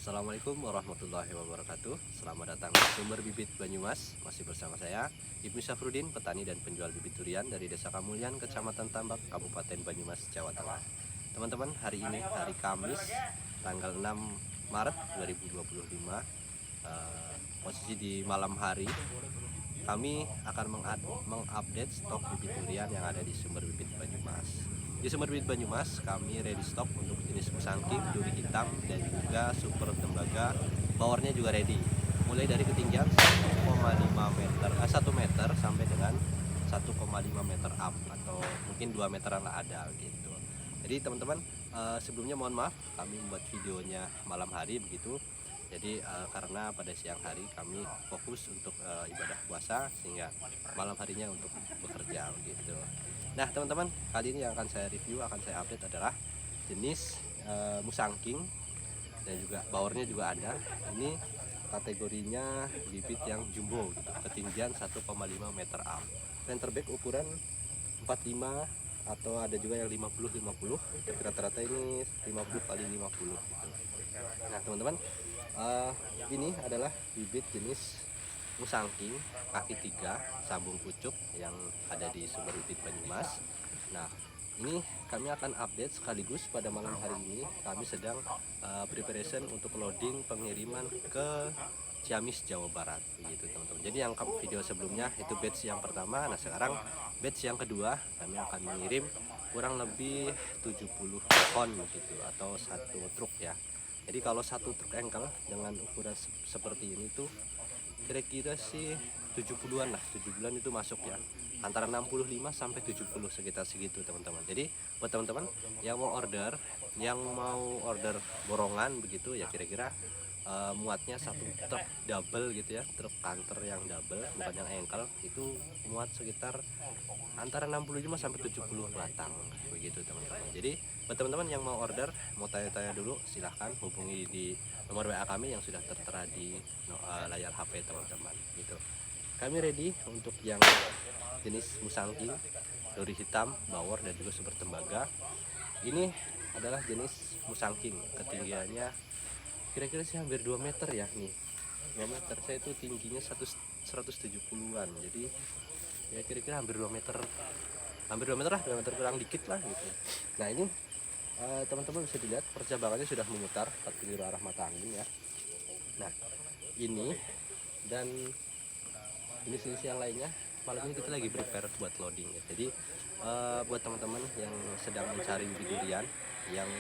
Assalamualaikum warahmatullahi wabarakatuh. Selamat datang di Sumber Bibit Banyumas. Masih bersama saya Ibnu Syafruddin, petani dan penjual bibit durian dari Desa Kamulyan, Kecamatan Tambak, Kabupaten Banyumas, Jawa Tengah. Teman-teman, hari ini hari Kamis tanggal 6 Maret 2025, posisi di malam hari, kami akan mengupdate stok bibit durian yang ada di Sumber Bibit Banyumas. Di Sumber Bibit Banyumas kami ready stok untuk jenis musangking, duri hitam, dan juga super tembaga. Powernya juga ready, mulai dari ketinggian 1,5 meter, 1 meter sampai dengan 1,5 meter up, atau mungkin 2 meteran lah ada gitu. Jadi teman-teman, sebelumnya mohon maaf kami membuat videonya malam hari begitu. Jadi karena pada siang hari kami fokus untuk ibadah puasa, sehingga malam harinya untuk bekerja gitu. Nah teman-teman, kali ini yang akan saya review, akan saya update adalah jenis musangking, dan juga powernya juga ada. Ini kategorinya bibit yang jumbo gitu, ketinggian 1,5 meter up. Center back ukuran 45 atau ada juga yang 50-50, tapi rata-rata ini 50 kali 50 gitu. Nah teman-teman, ini adalah bibit jenis musangking kaki 3 sambung pucuk yang ada di Sumber Bibit Banyumas. Nah ini kami akan update sekaligus pada malam hari ini kami sedang preparation untuk loading pengiriman ke Ciamis, Jawa Barat begitu teman-teman. Jadi yang video sebelumnya itu batch yang pertama. Nah sekarang batch yang kedua, kami akan mengirim kurang lebih 70 ton gitu, atau satu truk ya. Jadi kalau satu truk engkel dengan ukuran seperti ini tuh kira-kira sih 70-an lah, 70-an itu masuk ya, antara 65 sampai 70 sekitar segitu teman-teman. Jadi buat teman-teman yang mau order borongan begitu ya, kira-kira muatnya satu truk double gitu ya, truk kanter yang double bukan yang engkel, itu muat sekitar antara 65 sampai 70 batang begitu teman-teman. Jadi buat teman-teman yang mau order, mau tanya-tanya dulu, silahkan hubungi di nomor WA kami yang sudah tertera di layar HP teman-teman gitu. Kami ready untuk yang jenis musangking, duri hitam, bawor, dan juga super tembaga. Ini adalah jenis musangking, ketinggiannya kira-kira sih hampir 2 meter ya nih. 2 meter, saya itu tingginya 170-an. Jadi ya kira-kira hampir 2 meter. Hampir 2 meter lah, 2 meter kurang dikit lah gitu. Nah ini teman-teman bisa dilihat percabangannya sudah memutar 4 kilo arah mata angin ya. Nah ini dan ini jenis yang lainnya, malam ini kita lagi prepare buat loading ya. Jadi buat teman-teman yang sedang mencari bibit durian yang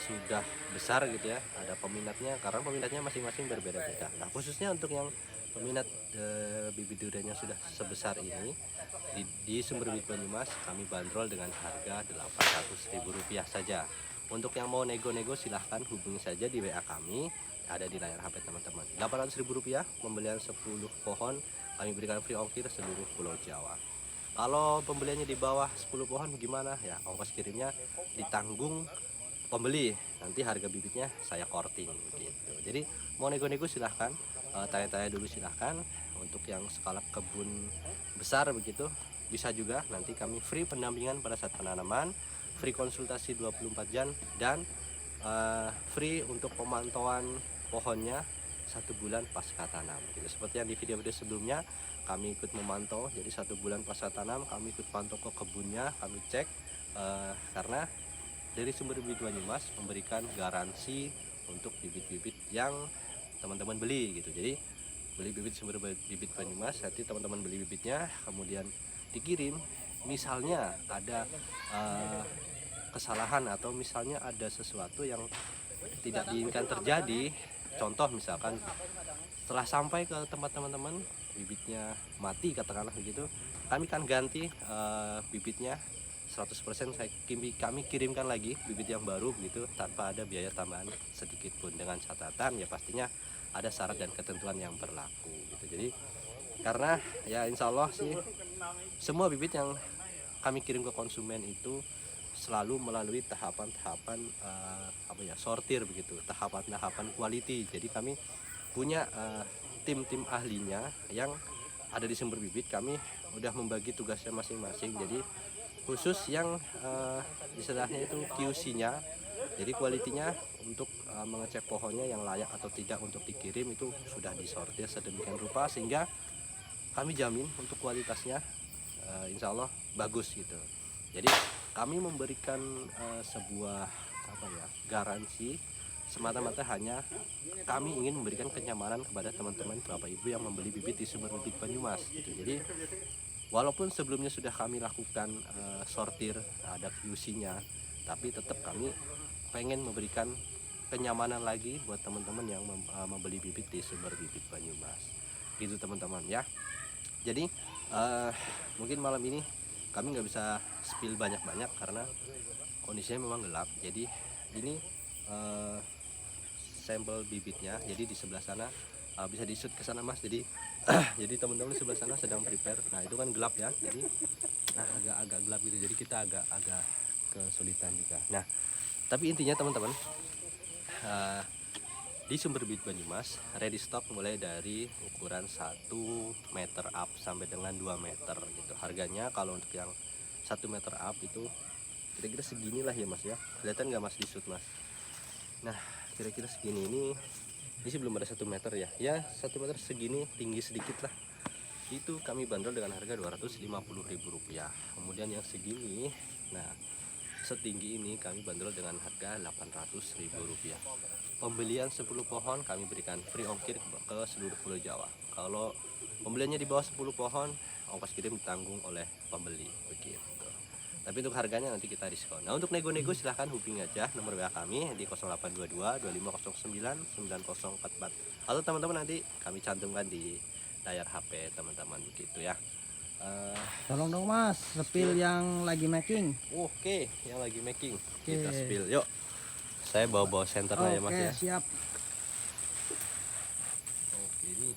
sudah besar gitu ya, ada peminatnya, karena peminatnya masing-masing berbeda-beda. Nah khususnya untuk yang peminat bibit durian yang sudah sebesar ini, di Sumber Bibit Banyumas kami bandrol dengan harga Rp800.000 saja. Untuk yang mau nego-nego silahkan hubungi saja di WA kami, ada di layar HP teman-teman. Rp800.000 pembelian 10 pohon, kami berikan free ongkir seluruh Pulau Jawa. Kalau pembeliannya di bawah 10 pohon gimana ya, ongkos kirimnya ditanggung pembeli, nanti harga bibitnya saya korting gitu. Jadi mau nego-nego silahkan, tanya-tanya dulu silahkan. Untuk yang skala kebun besar begitu bisa juga, nanti kami free pendampingan pada saat penanaman, free konsultasi 24 jam, dan free untuk pemantauan pohonnya 1 bulan pasca tanam gitu. Seperti yang di video-video sebelumnya kami ikut memantau, jadi 1 bulan pasca tanam kami ikut pantau ke kebunnya, kami cek, karena dari Sumber Bibit Banyumas memberikan garansi untuk bibit-bibit yang teman-teman beli gitu. Jadi beli bibit Sumber Bibit Banyumas, nanti teman-teman beli bibitnya kemudian dikirim, misalnya ada kesalahan atau misalnya ada sesuatu yang tidak diinginkan terjadi, contoh misalkan setelah sampai ke tempat teman-teman bibitnya mati katakanlah begitu, kami kan ganti bibitnya 100%, kami kirimkan lagi bibit yang baru begitu, tanpa ada biaya tambahan sedikit pun, dengan catatan ya pastinya ada syarat dan ketentuan yang berlaku gitu. Jadi karena ya insya Allah sih semua bibit yang kami kirim ke konsumen itu selalu melalui tahapan-tahapan sortir begitu, tahapan-tahapan quality. Jadi kami punya tim-tim ahlinya yang ada di Sumber Bibit, kami udah membagi tugasnya masing-masing. Jadi khusus yang istilahnya itu QC-nya Jadi kualitinya untuk mengecek pohonnya yang layak atau tidak untuk dikirim itu sudah disortir sedemikian rupa sehingga kami jamin untuk kualitasnya insya Allah bagus gitu. Jadi kami memberikan sebuah garansi semata-mata hanya kami ingin memberikan kenyamanan kepada teman-teman Bapak Ibu yang membeli bibit di Sumber Bibit Banyumas gitu. Jadi walaupun sebelumnya sudah kami lakukan sortir, ada QC-nya, tapi tetap kami pengen memberikan kenyamanan lagi buat teman-teman yang membeli bibit di Sumber Bibit Banyumas gitu teman-teman ya. Jadi mungkin malam ini kami nggak bisa spill banyak-banyak karena kondisinya memang gelap. Jadi ini sampel bibitnya, jadi di sebelah sana bisa di shoot ke sana Mas. Jadi jadi teman-teman di sebelah sana sedang prepare. Nah itu kan gelap ya, jadi agak gelap gitu, jadi kita agak kesulitan juga. Nah tapi intinya teman-teman, di Sumber Bibit Banyumas ready stock mulai dari ukuran 1 meter up sampai dengan 2 meter gitu. Harganya kalau untuk yang 1 meter up itu kira-kira segini lah ya Mas ya. Kelihatan nggak Mas di shoot Mas? Nah kira-kira segini. Ini sih belum ada 1 meter ya. Ya 1 meter segini, tinggi sedikit lah. Itu kami bandrol dengan harga Rp250.000. Kemudian yang segini, nah setinggi ini kami bandrol dengan harga Rp800.000. Pembelian 10 pohon kami berikan free ongkir ke seluruh Pulau Jawa. Kalau pembeliannya di bawah 10 pohon, ongkos kirim ditanggung oleh pembeli begitu. Tapi untuk harganya nanti kita diskon. Nah untuk nego-nego silahkan hubungi aja nomor WA kami di 0822 2509 9044 atau teman-teman nanti kami cantumkan di layar HP teman-teman begitu ya. Tolong dong Mas, spill yang lagi making. Oke, yang lagi making kita spill yuk. Saya bawa senternya ya Mas ya. Siap. Oke ini.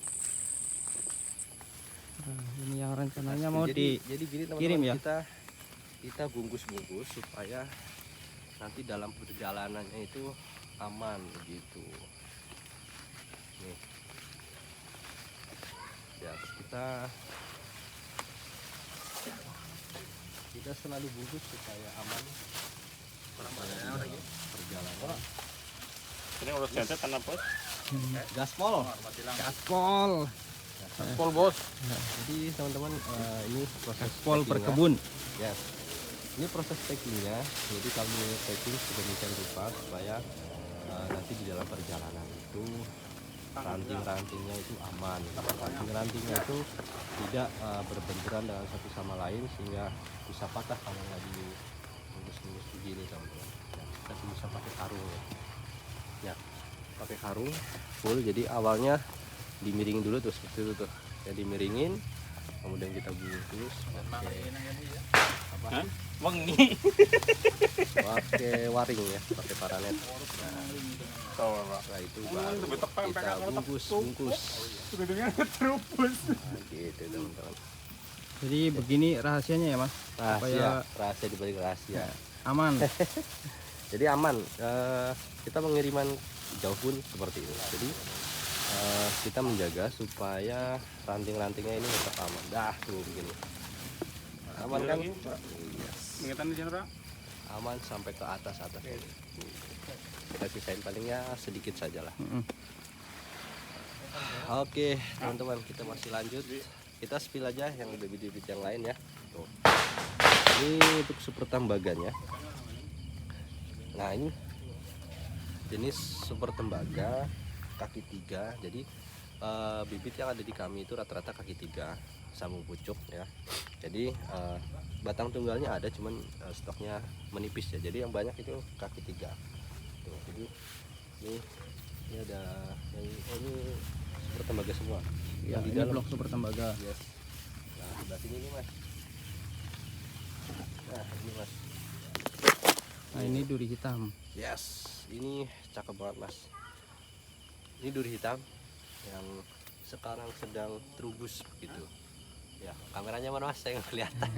Nah, ini yang rencananya mau jadi gini teman-teman, dikirim ya. Kita bungkus-bungkus supaya nanti dalam perjalanannya itu aman begitu. Nih. Ya, kita selalu bungkus supaya aman perjalanan. Ini urus jantet tanam pos. Gaspol. Gaspol Bos. Jadi teman-teman ini proses Gaspol packingnya. berkebun. Yes. Ini proses packingnya. Jadi kami packing sedemikian rupa supaya nanti di dalam perjalanan itu ranting-rantingnya itu aman. Ranting-rantingnya itu tidak berbenturan dengan satu sama lain sehingga bisa patah kalau lagi bungkus-bungkus begini teman-teman. Ya, kita bisa pakai karung ya. Pakai karung full. Jadi awalnya dimiringin dulu tuh seperti itu tuh. Ya dimiringin, kemudian kita bungkus pakai Wengi. pakai waring ya, pakai paranet. Nah itu baru kita bungkus. Sebetulnya terubus. Nah, gitu teman-teman. Jadi begini rahasianya ya Mas, Rahasia dibalik rahasia. aman. Jadi aman. Kita pengiriman jauh pun seperti itu. Jadi kita menjaga supaya ranting-rantingnya ini tetap aman. Dah tuh begini. Aman kan? Mengetan di sana, Aman sampai ke atas. Kita sisain palingnya sedikit saja lah. Oke teman-teman, kita masih lanjut. Kita spill aja yang bibit-bibit yang lain ya. Tuh. Ini untuk super tembagan ya. Nah ini jenis super tembaga kaki 3. Jadi bibit yang ada di kami itu rata-rata kaki 3 sambung pucuk ya. Jadi batang tunggalnya ada, cuman stoknya menipis ya. Jadi yang banyak itu kaki 3. Tuh, jadi ini ada yang ini super tembaga semua. Ya, Yang di ini dalam blok super tembaga. yes. Nah sebelah sini nih Mas. Nah ini Mas. Nah, ini duri hitam. Yes, ini cakep banget Mas. Ini duri hitam yang sekarang sedang terubus gitu. Ya, kameranya mana Mas? Saya nggak kelihatan.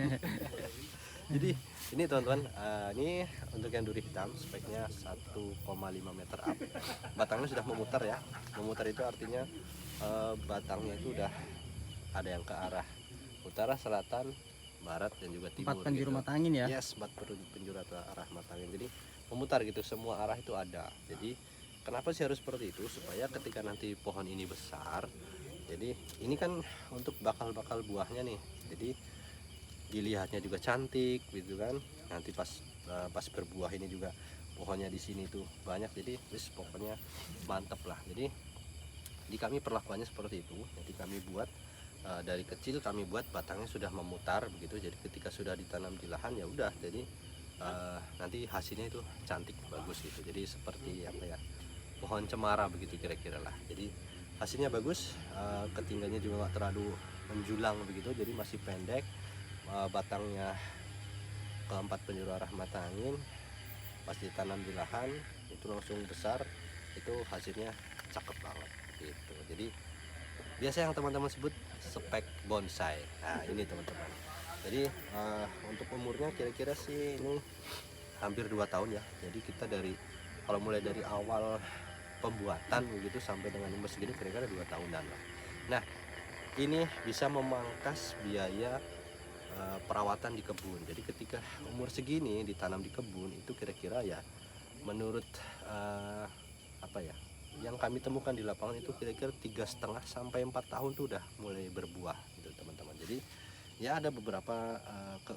Jadi ini teman-teman, ini untuk yang duri hitam speknya 1,5 meter up. Batangnya sudah memutar ya. Memutar itu artinya batangnya itu udah ada yang ke arah utara, selatan, barat dan juga timur. 4 penjuru gitu. mata angin ya. Yes, 4 penjuru arah mata angin. Jadi memutar gitu, semua arah itu ada. Jadi kenapa sih harus seperti itu? Supaya ketika nanti pohon ini besar, jadi ini kan untuk bakal buahnya nih, jadi dilihatnya juga cantik gitu kan. Nanti pas berbuah ini juga pohonnya di sini tuh banyak, jadi wis pokoknya mantep lah. Jadi di kami perlakuannya seperti itu. Jadi kami buat dari kecil kami buat batangnya sudah memutar begitu. Jadi ketika sudah ditanam di lahan ya udah, jadi nanti hasilnya itu cantik bagus gitu. Jadi seperti apa ya, pohon cemara begitu kira-kira lah. Jadi hasilnya bagus, ketinggiannya juga nggak terlalu menjulang begitu, jadi masih pendek. Batangnya keempat penjuru arah mata angin, pas ditanam di lahan itu langsung besar, itu hasilnya cakep banget gitu. Jadi biasa yang teman-teman sebut spek bonsai. Nah ini teman-teman, jadi untuk umurnya kira-kira sih ini hampir 2 tahun ya. Jadi kita kalau mulai dari awal pembuatan begitu sampai dengan umur segini kira-kira 2 tahunan lah. Nah ini bisa memangkas biaya perawatan di kebun. Jadi ketika umur segini ditanam di kebun itu kira-kira ya menurut apa ya, yang kami temukan di lapangan itu kira-kira 3,5 sampai 4 tahun tuh udah mulai berbuah gitu teman-teman. Jadi ya ada beberapa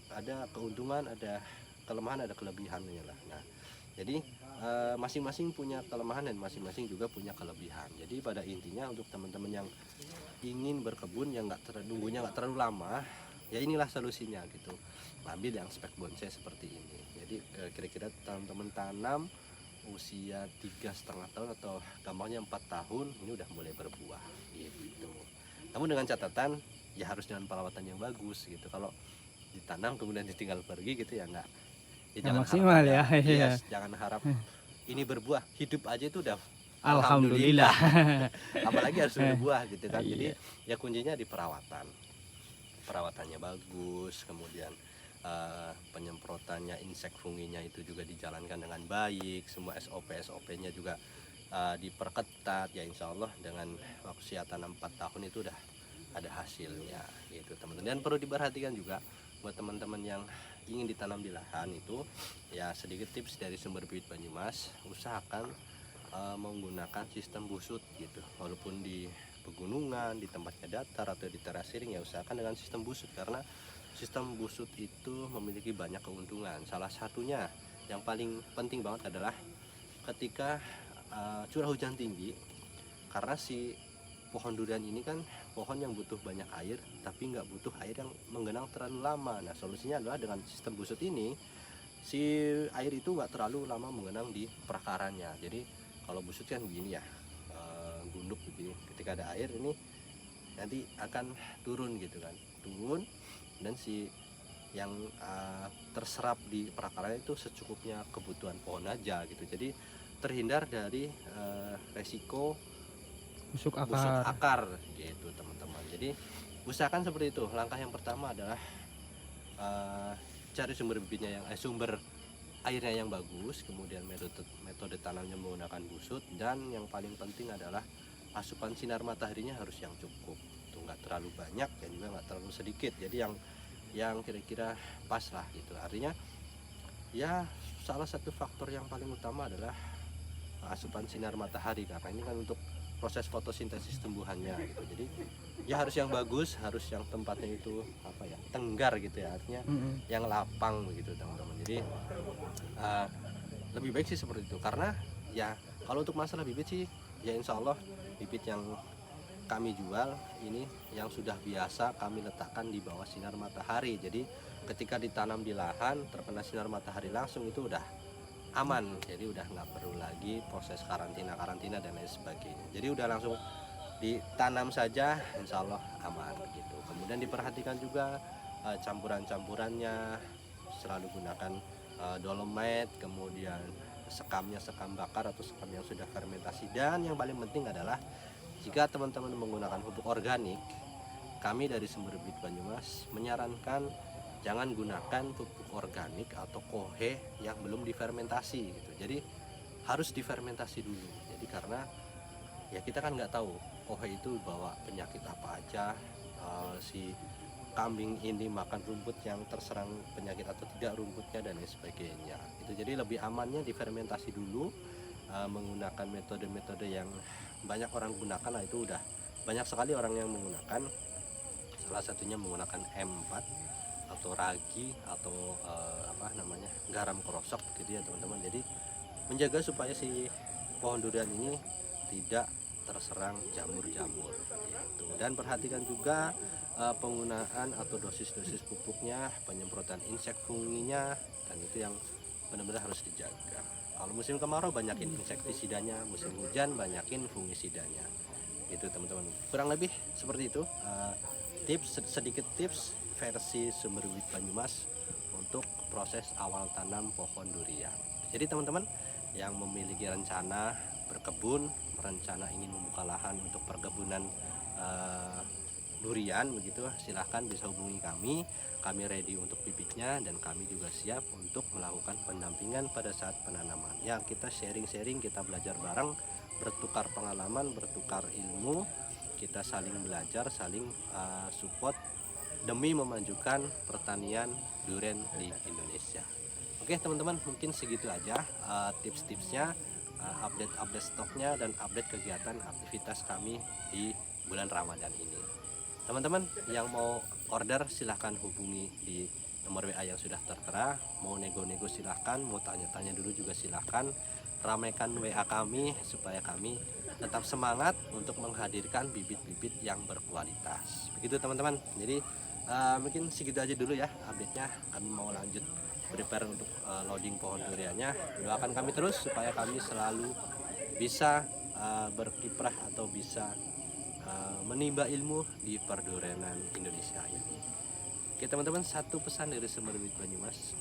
ada keuntungan, ada kelemahan, ada kelebihannya lah. Nah jadi masing-masing punya kelemahan dan masing-masing juga punya kelebihan. Jadi pada intinya untuk teman-teman yang ingin berkebun yang nunggunya nggak terlalu lama, ya inilah solusinya gitu. Ambil yang spek bonsai seperti ini. Jadi kira-kira teman-teman tanam usia 3,5 tahun atau gampangnya 4 tahun ini udah mulai berbuah gitu. Namun dengan catatan ya harus dengan perawatan yang bagus gitu. Kalau ditanam kemudian ditinggal pergi gitu ya enggak. Ya, jangan maksimal harap, ya. Iya. Yes, jangan harap ini berbuah, hidup aja itu udah Alhamdulillah. Apalagi harus berbuah gitu kan. Jadi Iya. ya kuncinya di perawatan. Perawatannya bagus, kemudian penyemprotannya insek funginya itu juga dijalankan dengan baik, semua SOP-nya juga diperketat ya, insya Allah dengan usia tanam 4 tahun itu udah ada hasilnya gitu teman-teman. Dan perlu diperhatikan juga buat teman-teman yang ingin ditanam di lahan itu ya, sedikit tips dari Sumber Bibit Banyumas, usahakan menggunakan sistem busut gitu. Walaupun di pegunungan, di tempatnya datar atau di terasering ya usahakan dengan sistem busut, karena sistem busut itu memiliki banyak keuntungan. Salah satunya yang paling penting banget adalah ketika curah hujan tinggi, karena si pohon durian ini kan pohon yang butuh banyak air tapi nggak butuh air yang menggenang terlalu lama. Nah solusinya adalah dengan sistem busut ini, si air itu nggak terlalu lama menggenang di perakarannya. Jadi kalau busut kan begini ya, gunduk begini, ketika ada air ini nanti akan turun gitu kan, turun, dan si yang terserap di perakaran itu secukupnya kebutuhan pohon aja gitu. Jadi terhindar dari resiko Busuk busuk akar. akar gitu teman-teman. Jadi usahakan seperti itu. Langkah yang pertama adalah cari sumber bibitnya sumber airnya yang bagus, kemudian metode tanamnya menggunakan busut, dan yang paling penting adalah asupan sinar mataharinya harus yang cukup. Itu nggak terlalu banyak dan juga nggak terlalu sedikit. Jadi yang kira-kira pas lah gitu. Artinya ya salah satu faktor yang paling utama adalah asupan sinar matahari, karena ini kan untuk proses fotosintesis tumbuhannya gitu. Jadi ya harus yang bagus, harus yang tempatnya itu apa ya, tenggar gitu ya, artinya yang lapang begitu teman-teman. Jadi lebih baik sih seperti itu, karena ya kalau untuk masalah bibit sih ya insya Allah bibit yang kami jual ini yang sudah biasa kami letakkan di bawah sinar matahari. Jadi ketika ditanam di lahan terkena sinar matahari langsung itu udah aman, jadi udah nggak perlu lagi proses karantina dan lain sebagainya. Jadi udah langsung ditanam saja, insya Allah aman gitu. Kemudian diperhatikan juga campurannya, selalu gunakan dolomite, kemudian sekamnya sekam bakar atau sekam yang sudah fermentasi. Dan yang paling penting adalah jika teman-teman menggunakan pupuk organik, kami dari Sumber Bibit Banyumas menyarankan jangan gunakan pupuk organik atau kohe yang belum difermentasi gitu. Jadi harus difermentasi dulu. Jadi karena ya kita kan nggak tahu kohe itu bawa penyakit apa aja, si kambing ini makan rumput yang terserang penyakit atau tidak rumputnya dan lain sebagainya. Itu jadi lebih amannya difermentasi dulu menggunakan metode-metode yang banyak orang gunakan. Nah, itu udah banyak sekali orang yang menggunakan. Salah satunya menggunakan M4 atau ragi atau garam krosok gitu ya teman-teman. Jadi menjaga supaya si pohon durian ini tidak terserang jamur-jamur gitu. Dan perhatikan juga penggunaan atau dosis-dosis pupuknya, penyemprotan insek funginya, dan itu yang benar-benar harus dijaga. Kalau musim kemarau banyakin insektisidanya, musim hujan banyakin fungisidanya gitu teman-teman. Kurang lebih seperti itu sedikit tips versi Sumber Bibit Banyumas untuk proses awal tanam pohon durian. Jadi teman-teman yang memiliki rencana berkebun, rencana ingin membuka lahan untuk perkebunan durian begitu, silahkan bisa hubungi kami ready untuk bibitnya, dan kami juga siap untuk melakukan pendampingan pada saat penanaman. Ya, kita sharing-sharing, kita belajar bareng, bertukar pengalaman, bertukar ilmu, kita saling belajar, saling support demi memajukan pertanian durian di Indonesia. Oke teman-teman, mungkin segitu aja tips-tipsnya, update stoknya, dan update kegiatan aktivitas kami di bulan Ramadan ini. Teman-teman yang mau order silahkan hubungi di nomor WA yang sudah tertera. Mau nego-nego silahkan, mau tanya-tanya dulu juga silahkan. Ramaikan WA kami supaya kami tetap semangat untuk menghadirkan bibit-bibit yang berkualitas. Begitu teman-teman. Jadi mungkin segitu aja dulu ya update-nya. Kami mau lanjut prepare untuk loading pohon duriannya. Doakan kami terus supaya kami selalu bisa berkiprah atau bisa menimba ilmu di perdurianan Indonesia ini. Oke teman-teman, satu pesan dari Sumber Bibit Banyumas.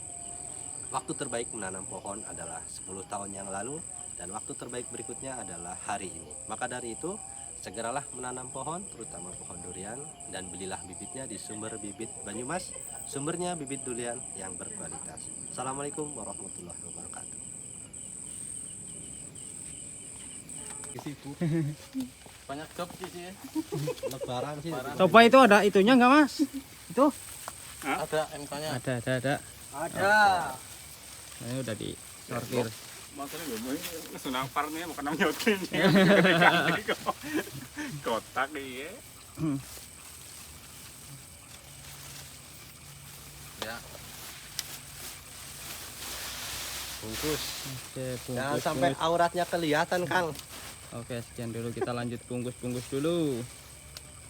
Waktu terbaik menanam pohon adalah 10 tahun yang lalu, dan waktu terbaik berikutnya adalah hari ini. Maka dari itu, segeralah menanam pohon, terutama pohon durian, dan belilah bibitnya di Sumber Bibit Banyumas, sumbernya bibit durian yang berkualitas. Assalamualaikum warahmatullahi wabarakatuh. Banyak job sih. Lebaran sih. Coba itu ada itunya nggak mas? Itu Ada MK-nya. ada. Ini udah disortir. Maksudnya gue langsung nampar nih, mau kenal nyotin. Kotak iya. Ya. Bungkus. Oke, Jangan bungkus, sampai bungkus. auratnya kelihatan, Kang. Oke, sekian dulu, kita lanjut bungkus dulu.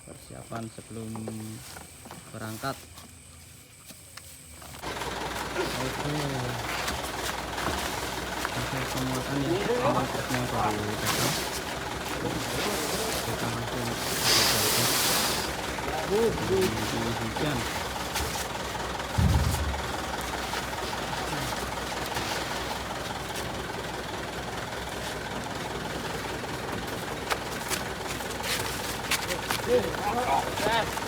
Persiapan sebelum berangkat. Oke. Oke, semua kan ya. Truknya baru datang. Kita langsung hujan. Nah, ini.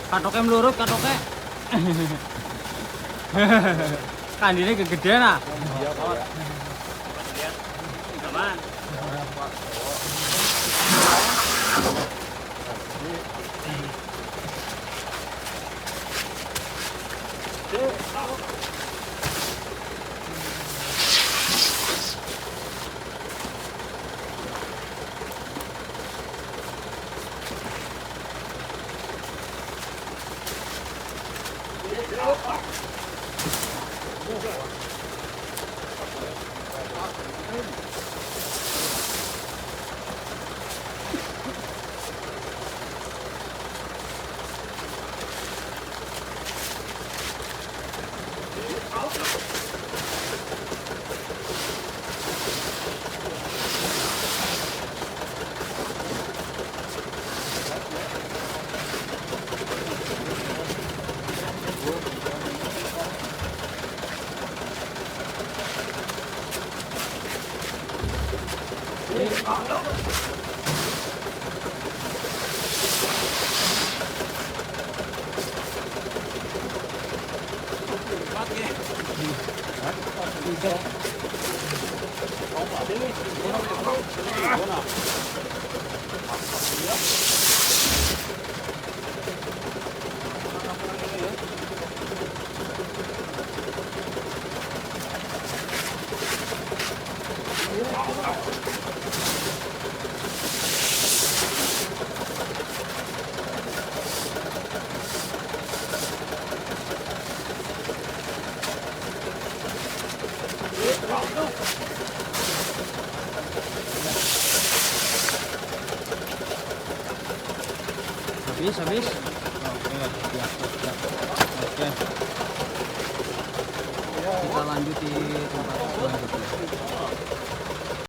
Katoknya melurut, katoknya. Kandilnya kegedean ah. Aman. Habis. Oke, siap. Oke. Kita lanjut di tempat selanjutnya.